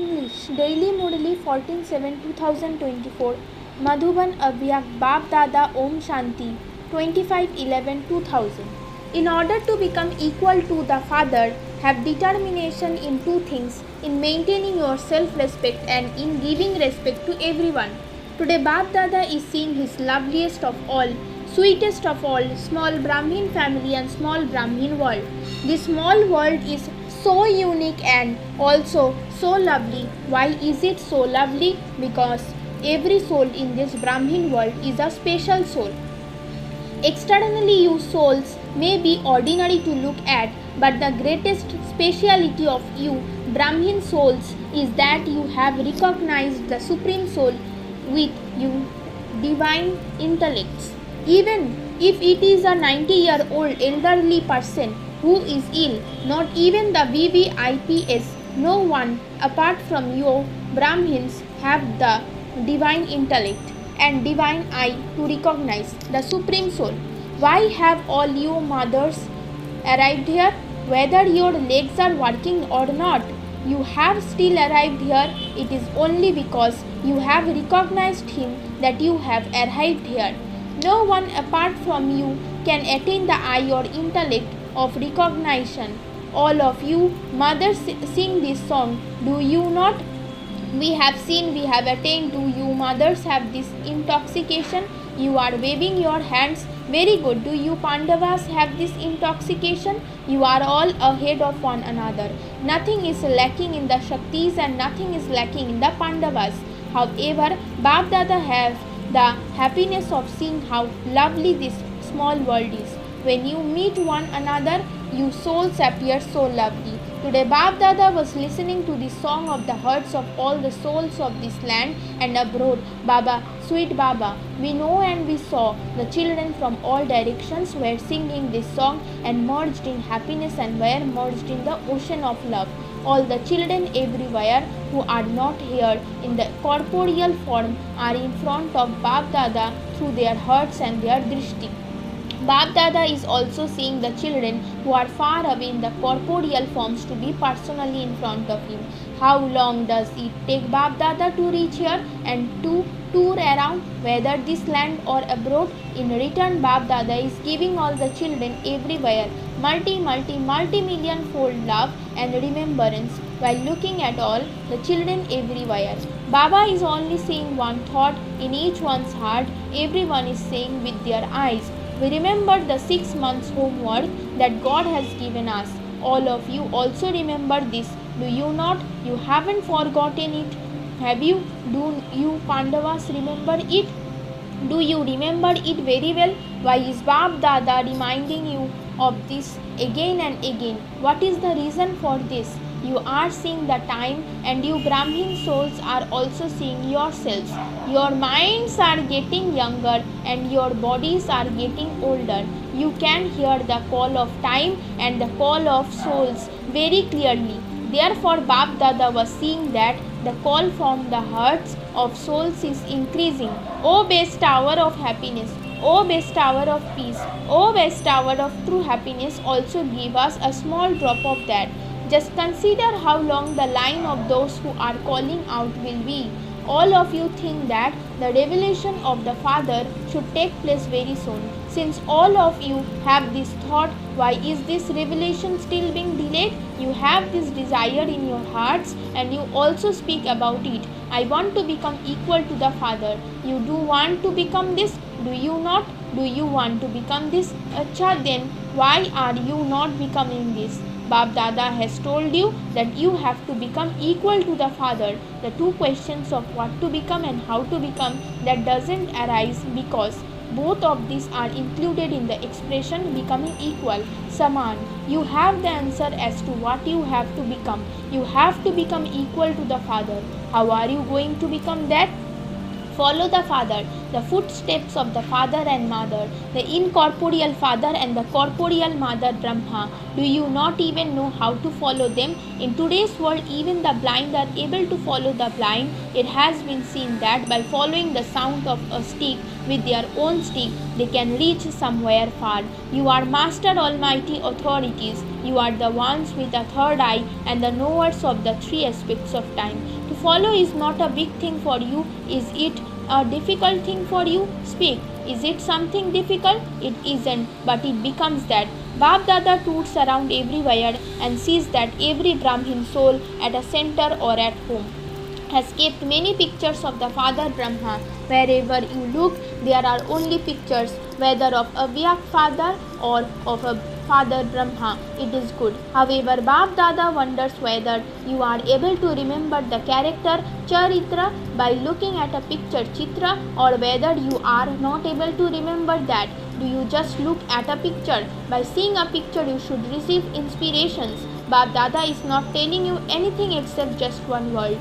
English Daily MURLI 14/7/2024 Madhuban Abhyak Bap Dada Om Shanti 25/11/2000. In order to become equal to the Father, have determination in two things: in maintaining your self-respect and in giving respect to everyone. Today Bap Dada is seeing his loveliest of all, sweetest of all, small Brahmin family and small Brahmin world. This small world is so unique and also so lovely. Why is it so lovely? Because every soul in this Brahmin world is a special soul. Externally, you souls may be ordinary to look at, but the greatest speciality of you Brahmin souls is that you have recognized the Supreme Soul with you divine intellects. Even if it is a 90-year-old elderly person who is ill, not even the VVIPs, no one apart from you Brahmins have the divine intellect and divine eye to recognize the Supreme Soul. Why have all you mothers arrived here? Whether your legs are working or not, you have still arrived here. It is only because you have recognized Him that you have arrived here. No one apart from you can attain the eye or intellect of recognition. All of you mothers sing this song, do you not? We have seen, we have attained. Do you mothers have this intoxication? You are waving your hands. Very good. Do you Pandavas have this intoxication? You are all ahead of one another. Nothing is lacking in the Shaktis and nothing is lacking in the Pandavas. However, Bap Dada have the happiness of seeing how lovely this small world is. When you meet one another, you souls appear so lovely. Today Bap Dada was listening to the song of the hearts of all the souls of this land and abroad. Baba, sweet Baba, we know and we saw the children from all directions were singing this song and merged in happiness and were merged in the ocean of love. All the children everywhere who are not here in the corporeal form are in front of Bap Dada through their hearts and their drishti. Bap Dada is also seeing the children who are far away in the corporeal forms to be personally in front of him. How long does it take Bap Dada to reach here and to tour around, whether this land or abroad? In return, Bap Dada is giving all the children everywhere multi-million fold love and remembrance while looking at all the children everywhere. Baba is only saying one thought in each one's heart, everyone is saying with their eyes. We remember the 6 months homework that God has given us. All of you also remember this. Do you not? You haven't forgotten it, have you? Do you Pandavas remember it? Do you remember it very well? Why is Bap Dada reminding you of this again and again? What is the reason for this? You are seeing the time, and you Brahmin souls are also seeing yourselves. Your minds are getting younger and your bodies are getting older. You can hear the call of time and the call of souls very clearly. Therefore, Bap Dada was seeing that the call from the hearts of souls is increasing. O best hour of happiness, O best hour of peace, O best hour of true happiness, also give us a small drop of that. Just consider how long the line of those who are calling out will be. All of you think that the revelation of the Father should take place very soon. Since all of you have this thought, why is this revelation still being delayed? You have this desire in your hearts and you also speak about it. I want to become equal to the Father. You do want to become this, do you not? Do you want to become this? Acha, then why are you not becoming this? Bap Dada has told you that you have to become equal to the Father. The two questions of what to become and how to become, that doesn't arise because both of these are included in the expression becoming equal, Saman. You have the answer as to what you have to become. You have to become equal to the Father. How are you going to become that? Follow the Father, the footsteps of the Father and Mother, the incorporeal Father and the corporeal Mother Brahma. Do you not even know how to follow them? In today's world, even the blind are able to follow the blind. It has been seen that by following the sound of a stick with their own stick, they can reach somewhere far. You are Master Almighty authorities. You are the ones with a third eye and the knowers of the three aspects of time. To follow is not a big thing for you. Is it a difficult thing for you? Speak. Is it something difficult? It isn't, but it becomes that. Bap Dada toots around everywhere and sees that every Brahmin soul at a center or at home has kept many pictures of the Father Brahma. Wherever you look, there are only pictures, whether of a Vyak Father or of a Father Brahma. It is good. However, Bap Dada wonders whether you are able to remember the character Charitra by looking at a picture Chitra, or whether you are not able to remember that. Do you just look at a picture? By seeing a picture, you should receive inspirations. Bap Dada is not telling you anything except just one word.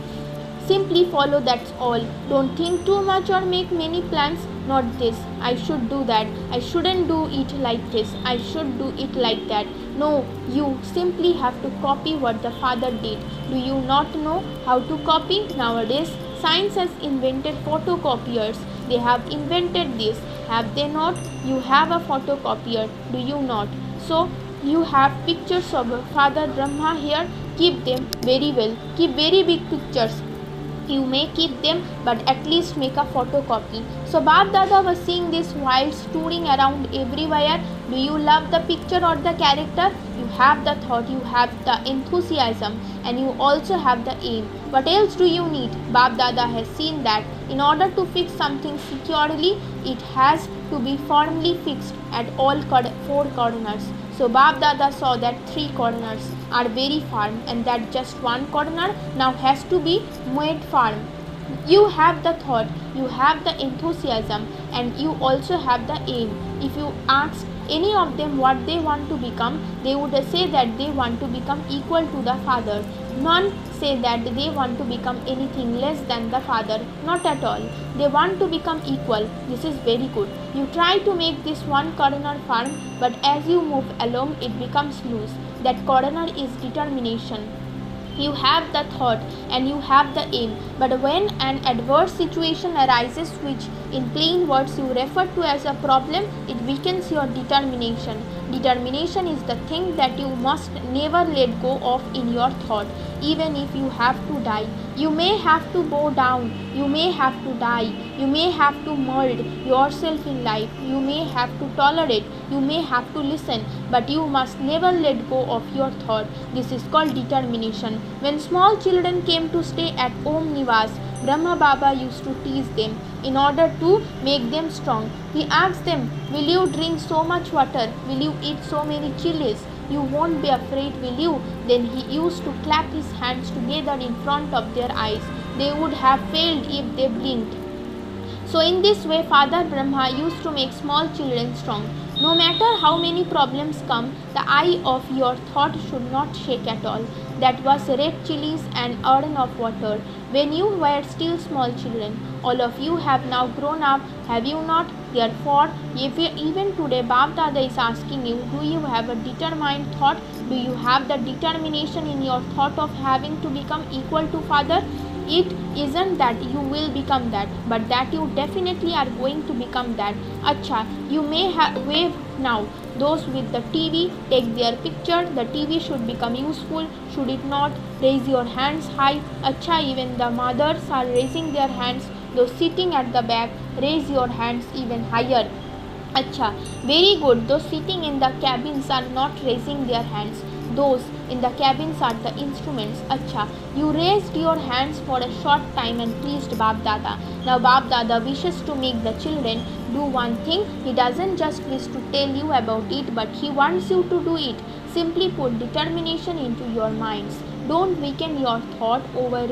Simply follow, that's all. Don't think too much or make many plans. Not this, I should do that. I shouldn't do it like this. I should do it like that. No, you simply have to copy what the Father did. Do you not know how to copy? Nowadays, science has invented photocopiers. They have invented this. Have they not? You have a photocopier. Do you not? So, you have pictures of Father Brahma here. Keep them very well. Keep very big pictures. You may keep them, but at least make a photocopy. So Bap Dada was seeing this while touring around everywhere. Do you love the picture or the character? You have the thought, you have the enthusiasm, and you also have the aim. What else do you need? Bap Dada has seen that in order to fix something securely, it has to be firmly fixed at all four corners. So Bap Dada saw that three corners are very firm and that just one corner now has to be made firm. You have the thought, you have the enthusiasm, and you also have the aim. If you ask any of them what they want to become, they would say that they want to become equal to the Father. None say that they want to become anything less than the Father. Not at all. They want to become equal. This is very good. You try to make this one corner firm, but as you move along, it becomes loose. That corner is determination. You have the thought and you have the aim, but when an adverse situation arises, which in plain words you refer to as a problem, it weakens your determination. Determination is the thing that you must never let go of in your thought, even if you have to die. You may have to bow down, you may have to die, you may have to mold yourself in life, you may have to tolerate, you may have to listen, but you must never let go of your thought. This is called determination. When small children came to stay at Om Nivas, Brahma Baba used to tease them in order to make them strong. He asked them, will you drink so much water? Will you eat so many chilies? You won't be afraid, will you? Then he used to clap his hands together in front of their eyes. They would have failed if they blinked. So in this way, Father Brahma used to make small children strong. No matter how many problems come, the eye of your thought should not shake at all. That was red chilies and urn of water when you were still small children. All of you have now grown up, have you not? Therefore, even today Bap Dada is asking you, do you have a determined thought? Do you have the determination in your thought of having to become equal to Father? It isn't that you will become that, but that you definitely are going to become that. Acha, you may wave now. Those with the TV, take their picture. The TV should become useful, should it not? Raise your hands high. Acha, even the mothers are raising their hands. Those sitting at the back, raise your hands even higher. Acha, very good. Those sitting in the cabins are not raising their hands. Those in the cabins are the instruments. Acha, you raised your hands for a short time and pleased Bap Dada. Now Bap Dada wishes to make the children do one thing. He doesn't just wish to tell you about it, but he wants you to do it. Simply put determination into your minds. Don't weaken your thought over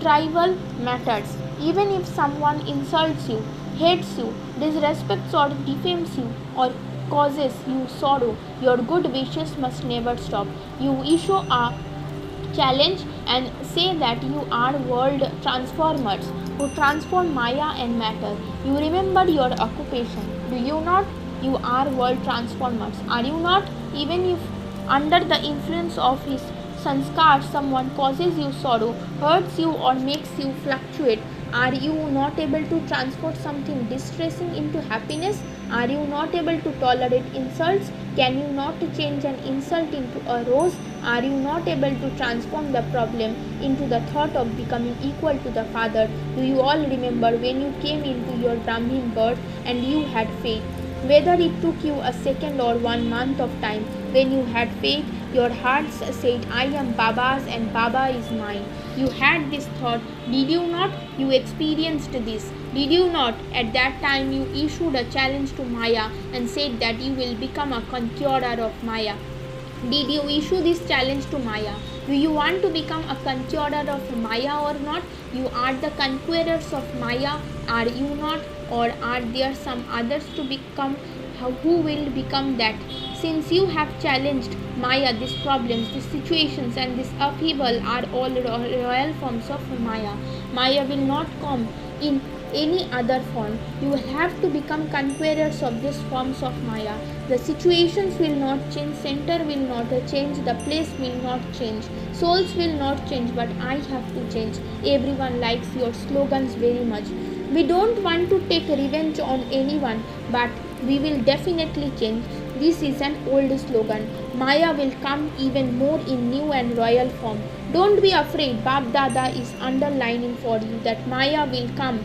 trivial matters. Even if someone insults you, hates you, disrespects or defames you, or causes you sorrow, your good wishes must never stop. You issue a challenge and say that you are world transformers who transform Maya and matter. You remember your occupation, do you not? You are world transformers, are you not? Even if under the influence of his sanskar someone causes you sorrow, hurts you or makes you fluctuate, Are you not able to transport something distressing into happiness? Are you not able to tolerate insults? Can you not change an insult into a rose? Are you not able to transform the problem into the thought of becoming equal to the Father? Do you all remember when you came into your Brahmin birth and you had faith? Whether it took you a second or 1 month of time, when you had faith, your hearts said, I am Baba's and Baba is mine. You had this thought, did you not? You experienced this. Did you not? At that time you issued a challenge to Maya and said that you will become a conqueror of Maya. Did you issue this challenge to Maya? Do you want to become a conqueror of Maya or not? You are the conquerors of Maya, are you not? Or are there some others to become who will become that? Since you have challenged Maya, these problems, these situations and this upheaval are all royal forms of Maya. Maya will not come in any other form. You will have to become conquerors of these forms of Maya. The situations will not change, center will not change, the place will not change, souls will not change, but I have to change. Everyone likes your slogans very much. We don't want to take revenge on anyone, but we will definitely change. This is an old slogan. Maya will come even more in new and royal form. Don't be afraid. Bab Dada is underlining for you that Maya will come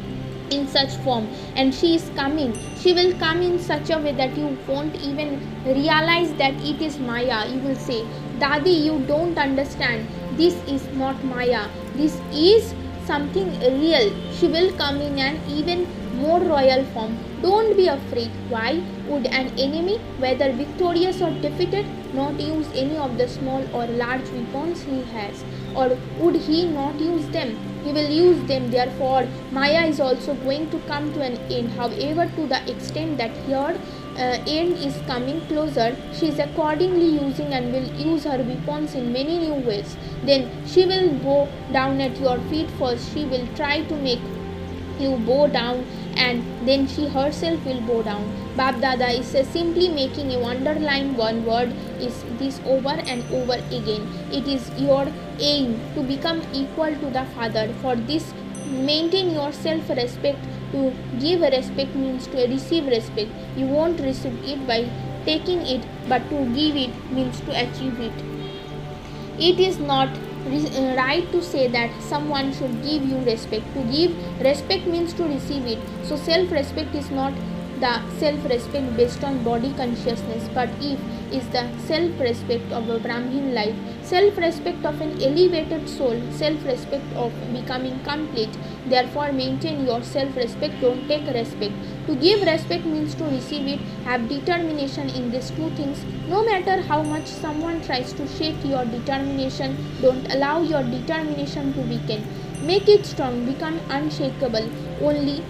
in such form, and she is coming. She will come in such a way that you won't even realize that it is Maya. You will say, Dadi, you don't understand. This is not Maya. This is something real. She will come in an even more royal form. Don't be afraid. Why would an enemy, whether victorious or defeated, not use any of the small or large weapons he has? Or would he not use them? He will use them. Therefore, Maya is also going to come to an end. However, to the extent that her end is coming closer, she is accordingly using and will use her weapons in many new ways. Then she will bow down at your feet first. She will try to make you bow down, and then she herself will bow down. Bab Dada is simply making you underline one word, is this over and over again. It is your aim to become equal to the Father. For this, maintain your self-respect. To give respect means to receive respect. You won't receive it by taking it, but to give it means to achieve it. It is not right to say that someone should give you respect. To give respect means to receive it. So self-respect is not the self-respect based on body consciousness, but if is the self-respect of a Brahmin life, self-respect of an elevated soul, self-respect of becoming complete. Therefore, maintain your self-respect, don't take respect. To give respect means to receive it. Have determination in these two things. No matter how much someone tries to shake your determination, don't allow your determination to weaken. Make it strong, become unshakable. Only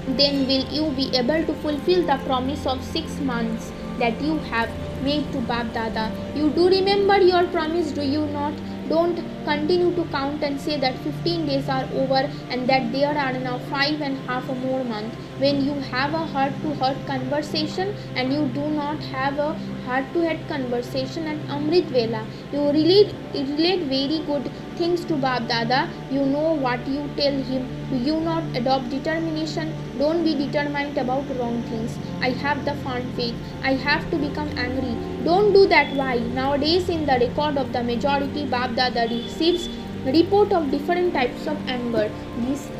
then will you be able to fulfill the promise of 6 months that you have made to Bab Dada. You do remember your promise, do you not? Don't continue to count and say that 15 days are over and that there are now 5.5 more months. When you have a heart-to-heart conversation and you do not have a heart-to-head conversation at Amrit Vela, you relate very good things to Bab Dada. You know what you tell him. Do you not adopt determination? Don't be determined about wrong things. I have the firm faith. I have to become angry. Don't do that. Why? Nowadays in the record of the majority, Bab Dada receives report of different types of anger.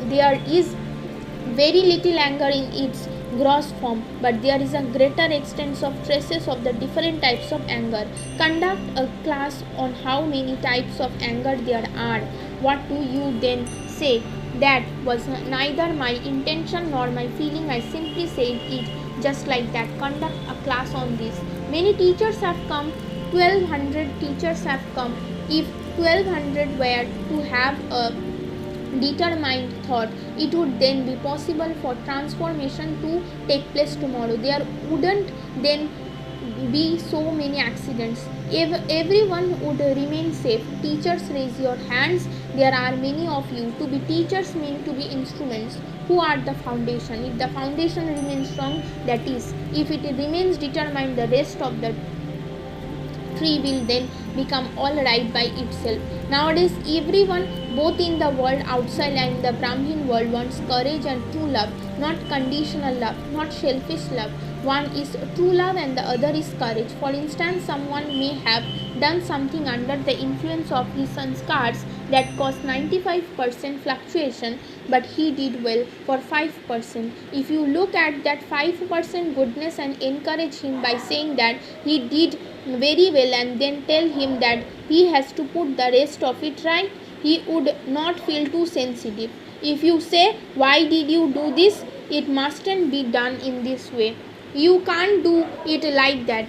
There is very little anger in its gross form, but there is a greater extent of traces of the different types of anger. Conduct a class on how many types of anger there are. What do you then say? That was neither my intention nor my feeling. I simply said it just like that. Conduct a class on this. Many teachers have come. 1200 teachers have come. If 1200 were to have a determined thought, it would then be possible for transformation to take place tomorrow. There wouldn't then be so many accidents. Everyone would remain safe. Teachers, raise your hands. There are many of you. To be teachers mean to be instruments. Who are the foundation? If the foundation remains strong, that is, if it remains determined, the rest of the tree will then become all right by itself. Nowadays everyone both in the world outside and in the Brahmin world, wants courage and true love, not conditional love, not selfish love. One is true love and the other is courage. For instance, someone may have done something under the influence of his sanskars that caused 95% fluctuation, but he did well for 5%. If you look at that 5% goodness and encourage him by saying that he did very well and then tell him that he has to put the rest of it right, he would not feel too sensitive. If you say, why did you do this? It mustn't be done in this way. You can't do it like that.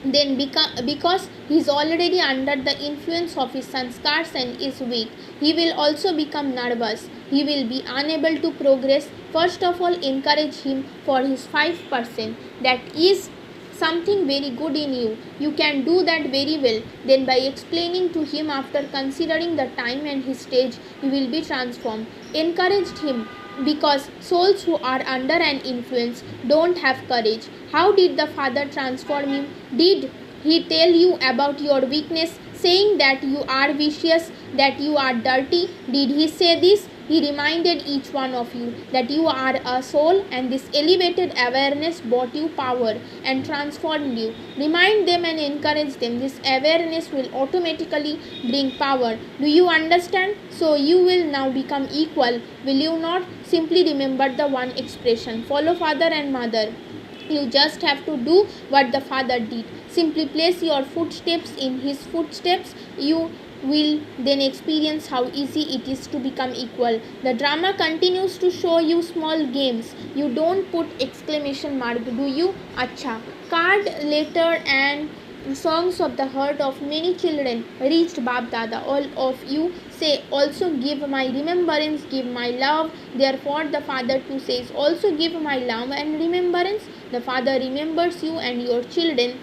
Then because he is already under the influence of his sanskars and is weak, he will also become nervous. He will be unable to progress. First of all, encourage him for his 5%. That is something very good in you. You can do that very well. Then by explaining to him after considering the time and his stage, he will be transformed. Encouraged him because souls who are under an influence don't have courage. How did the Father transform him? Did he tell you about your weakness, saying that you are vicious, that you are dirty? Did he say this? He reminded each one of you that you are a soul, and this elevated awareness brought you power and transformed you. Remind them and encourage them. This awareness will automatically bring power. Do you understand? So you will now become equal. Will you not? Simply remember the one expression. Follow father and mother. You just have to do what the Father did. Simply place your footsteps in his footsteps. You will then experience how easy it is to become equal. The drama continues to show you small games. You don't put exclamation mark, do you? Acha. Card, letter and songs of the heart of many children reached Bab Dada. All of you say, also give my remembrance, give my love. Therefore the Father too says, also give my love and remembrance. The Father remembers you, and your children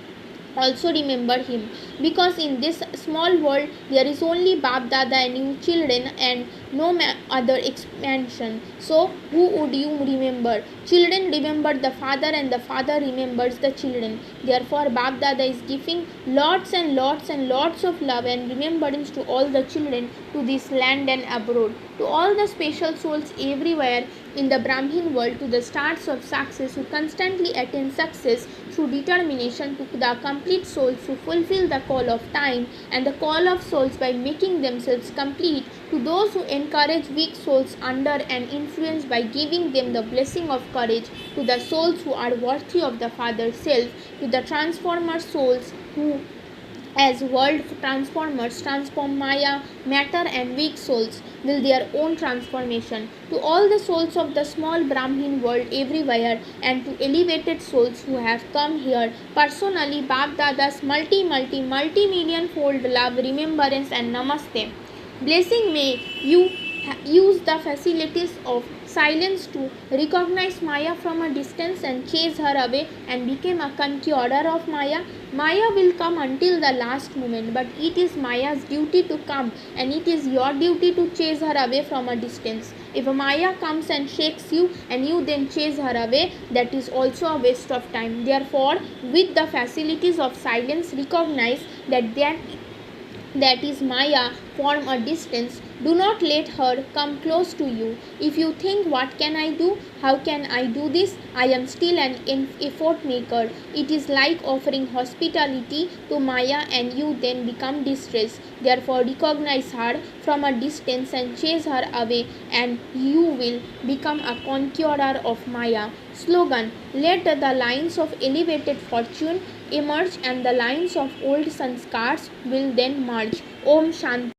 also remember him, because in this small world there is only Bab Dada and you children and no other expansion. So who would you remember? Children remember the Father and the Father remembers the children. Therefore Bab Dada is giving lots and lots and lots of love and remembrance to all the children to this land and abroad, to all the special souls everywhere in the Brahmin world, to the stars of success who constantly attain success through determination, to the complete souls who fulfill the call of time and the call of souls by making themselves complete, to those who encourage weak souls under and influence by giving them the blessing of courage, to the souls who are worthy of the Father's self, to the transformer souls who as world transformers transform Maya, matter and weak souls will their own transformation, to all the souls of the small Brahmin world everywhere, and to elevated souls who have come here personally, Bab Dada's multi-million fold love, remembrance and namaste. Blessing, may you use the facilities of silence to recognize Maya from a distance and chase her away and become a conqueror of Maya. Maya will come until the last moment, but it is Maya's duty to come and it is your duty to chase her away from a distance. If Maya comes and shakes you and you then chase her away, that is also a waste of time. Therefore, with the facilities of silence, recognize that is Maya from a distance. Do not let her come close to you. If you think, what can I do? How can I do this? I am still an effort maker. It is like offering hospitality to Maya and you then become distressed. Therefore recognize her from a distance and chase her away and you will become a conqueror of Maya. Slogan: let the lines of elevated fortune emerge and the lines of old sanskars will then merge. Om Shanti.